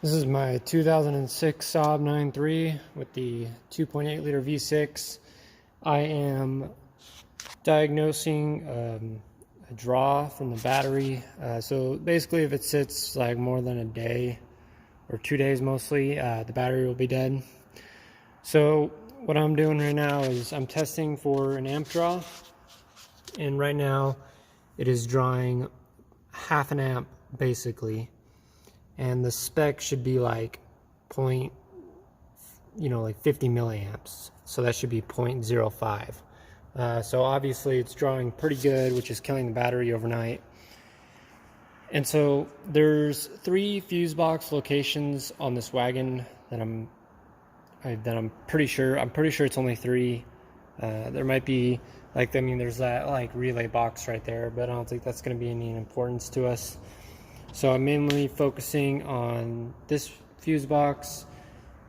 This is my 2006 Saab 9.3 with the 2.8 liter V6. I am diagnosing a draw from the battery. So basically if it sits like more than a day or 2 days mostly, the battery will be dead. So what I'm doing right now is I'm testing for an amp draw, and right now it is drawing half an amp basically, and the spec should be like point, like 50 milliamps, so that should be 0.05. So obviously it's drawing pretty good, which is killing the battery overnight. And so there's 3 fuse box locations on this wagon that I'm pretty sure it's only 3. There might be there's that like relay box right there, but I don't think that's going to be any importance to us. So I'm mainly focusing on this fuse box,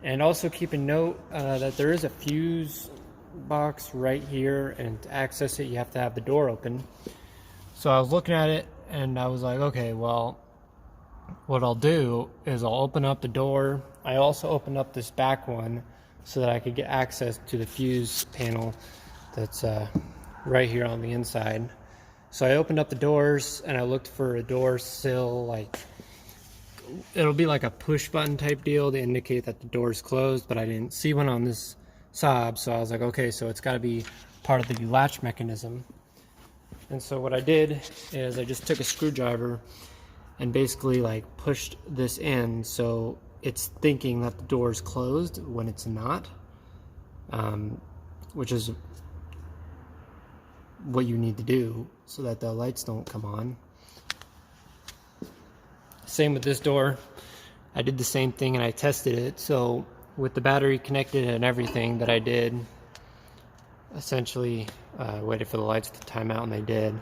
and also keep a note that there is a fuse box right here, and to access it you have to have the door open. So I was looking at it and I was like, okay, well, what I'll do is I'll open up the door. I also opened up this back one so that I could get access to the fuse panel that's right here on the inside. So I opened up the doors and I looked for a door sill, like it'll be like a push button type deal to indicate that the door is closed, but I didn't see one on this Saab. So I was like, okay, so it's got to be part of the latch mechanism. And so what I did is I just took a screwdriver and basically like pushed this in, so it's thinking that the door is closed when it's not, which is what you need to do so that the lights don't come on. Same with this door. I did the same thing and I tested it. So with the battery connected and everything that I did, essentially waited for the lights to time out, and they did.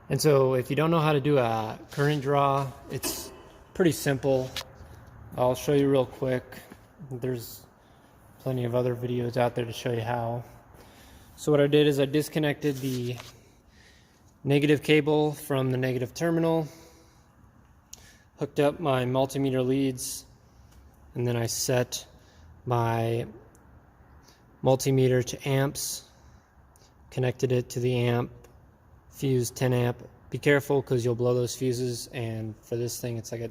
And so if you don't know how to do a current draw, it's pretty simple. I'll show you real quick. There's plenty of other videos out there to show you how. So what I did is I disconnected the negative cable from the negative terminal, hooked up my multimeter leads, and then I set my multimeter to amps, connected it to the amp, fuse 10 amp. Be careful because you'll blow those fuses, and for this thing it's like a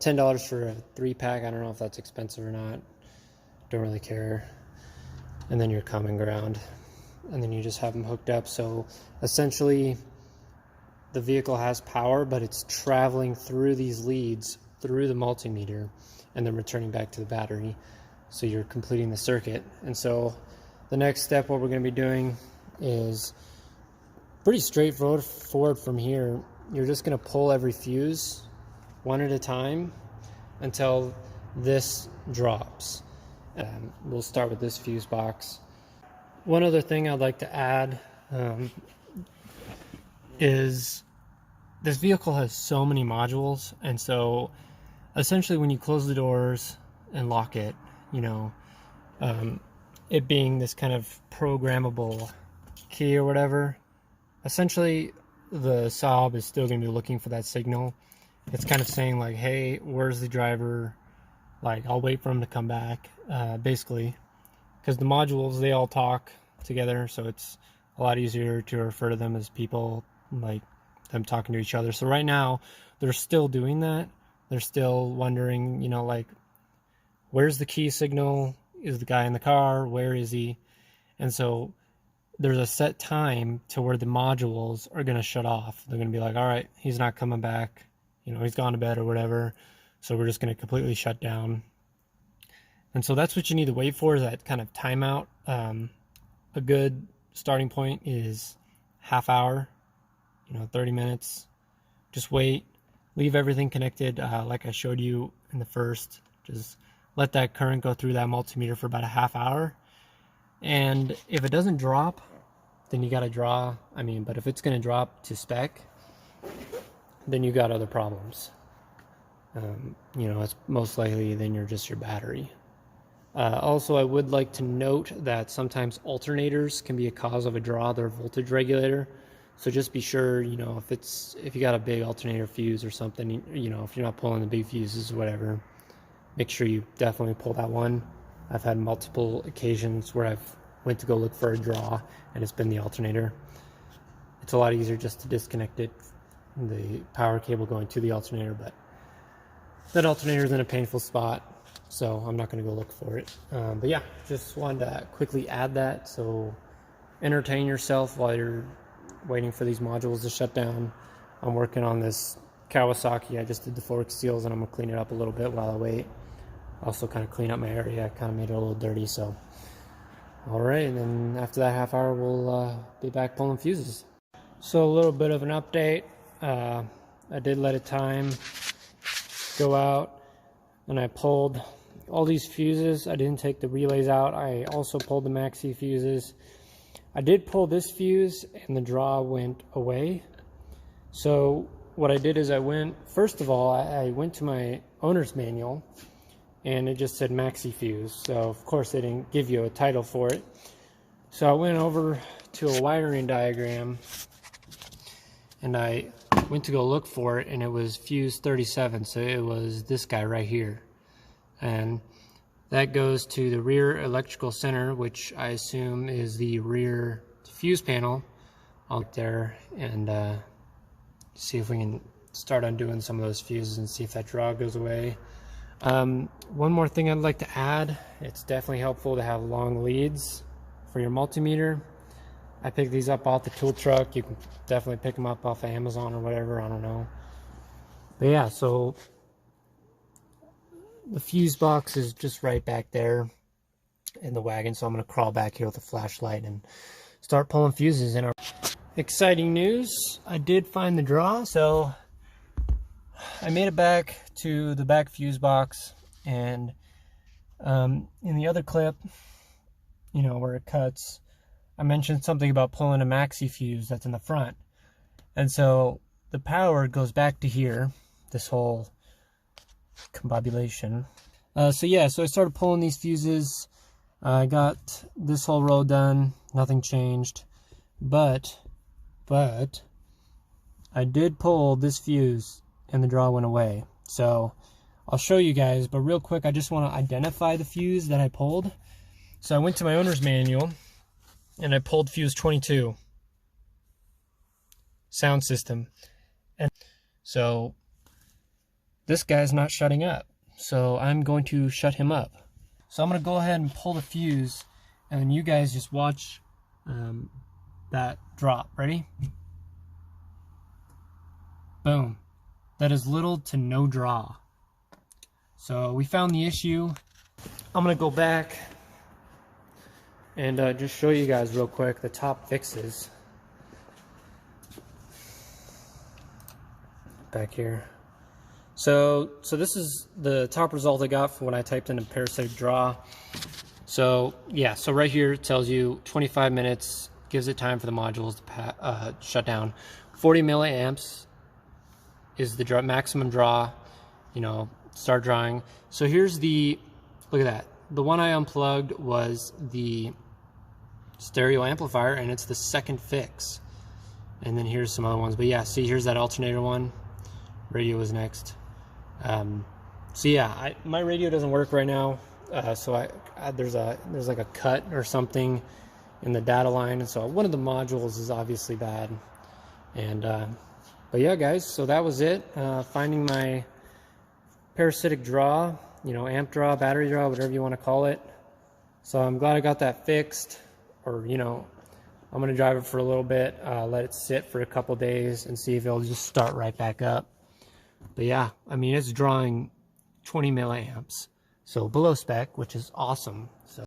$10 for a 3-pack. I don't know if that's expensive or not, don't really care. And then your common ground, and then you just have them hooked up. So essentially the vehicle has power, but it's traveling through these leads through the multimeter and then returning back to the battery, so you're completing the circuit. And so the next step, what we're going to be doing, is pretty straightforward from here. You're just going to pull every fuse one at a time until this drops. We'll start with this fuse box. One other thing I'd like to add is this vehicle has so many modules, and so essentially when you close the doors and lock it, it being this kind of programmable key or whatever, essentially the Saab is still going to be looking for that signal. It's kind of saying like, hey, where's the driver? Like, I'll wait for him to come back, basically, because the modules, they all talk together, so it's a lot easier to refer to them as people, like them talking to each other. So right now they're still doing that. They're still wondering, like, where's the key signal? Is the guy in the car? Where is he? And so there's a set time to where the modules are going to shut off. They're going to be like, all right, he's not coming back, he's gone to bed or whatever, so we're just going to completely shut down. And so that's what you need to wait for, is that kind of timeout. A good starting point is half hour, 30 minutes. Just wait, leave everything connected like I showed you in the first. Just let that current go through that multimeter for about a half hour. And if it doesn't drop, then you got to draw. But if it's going to drop to spec, then you got other problems. It's most likely then you're just your battery. Also, I would like to note that sometimes alternators can be a cause of a draw, their voltage regulator. So just be sure, if you got a big alternator fuse or something, if you're not pulling the big fuses or whatever, make sure you definitely pull that one. I've had multiple occasions where I've went to go look for a draw and it's been the alternator. It's a lot easier just to disconnect it, the power cable going to the alternator, but that alternator is in a painful spot, so I'm not going to go look for it. But yeah, just wanted to quickly add that, so entertain yourself while you're waiting for these modules to shut down. I'm working on this Kawasaki. I just did the fork seals and I'm going to clean it up a little bit while I wait. Also kind of clean up my area. I kind of made it a little dirty, so. Alright, and then after that half hour, we'll be back pulling fuses. So a little bit of an update. I did let a time go out and I pulled all these fuses. I didn't take the relays out. I also pulled the maxi fuses. I did pull this fuse and the draw went away. So what I did is first of all, I went to my owner's manual and it just said maxi fuse. So of course they didn't give you a title for it. So I went over to a wiring diagram and I went to go look for it, and it was fuse 37. So it was this guy right here. And that goes to the rear electrical center, which I assume is the rear fuse panel out there, and see if we can start undoing some of those fuses and see if that draw goes away. One more thing I'd like to add, it's definitely helpful to have long leads for your multimeter. I picked these up off the tool truck. You can definitely pick them up off of Amazon or whatever, I don't know. But yeah, so the fuse box is just right back there in the wagon, so I'm going to crawl back here with a flashlight and start pulling fuses in our exciting news. I did find the draw, so I made it back to the back fuse box, and in the other clip, you know, where it cuts, I mentioned something about pulling a maxi fuse that's in the front. And so the power goes back to here, this whole combobulation. So yeah, so I started pulling these fuses. I got this whole row done, nothing changed, but I did pull this fuse and the draw went away. So I'll show you guys, but real quick, I just want to identify the fuse that I pulled. So I went to my owner's manual and I pulled fuse 22, sound system. And so this guy's not shutting up, so I'm going to shut him up. So I'm going to go ahead and pull the fuse, and then you guys just watch that drop. Ready? Boom. That is little to no draw. So we found the issue. I'm going to go back and just show you guys real quick the top fixes. Back here. So this is the top result I got from when I typed in a parasitic draw. So yeah, so right here it tells you 25 minutes, gives it time for the modules to shut down. 40 milliamps is the maximum draw, you know, start drawing. So here's the, look at that. The one I unplugged was the stereo amplifier, and it's the second fix. And then here's some other ones. But yeah, see, here's that alternator one. Radio is next. So yeah, my radio doesn't work right now. So there's like a cut or something in the data line, and so one of the modules is obviously bad. And but yeah, guys, so that was it. Finding my parasitic draw, you know, amp draw, battery draw, whatever you want to call it. So I'm glad I got that fixed. Or, you know, I'm going to drive it for a little bit, let it sit for a couple days and see if it'll just start right back up. But yeah, I mean, it's drawing 20 milliamps, so below spec, which is awesome. So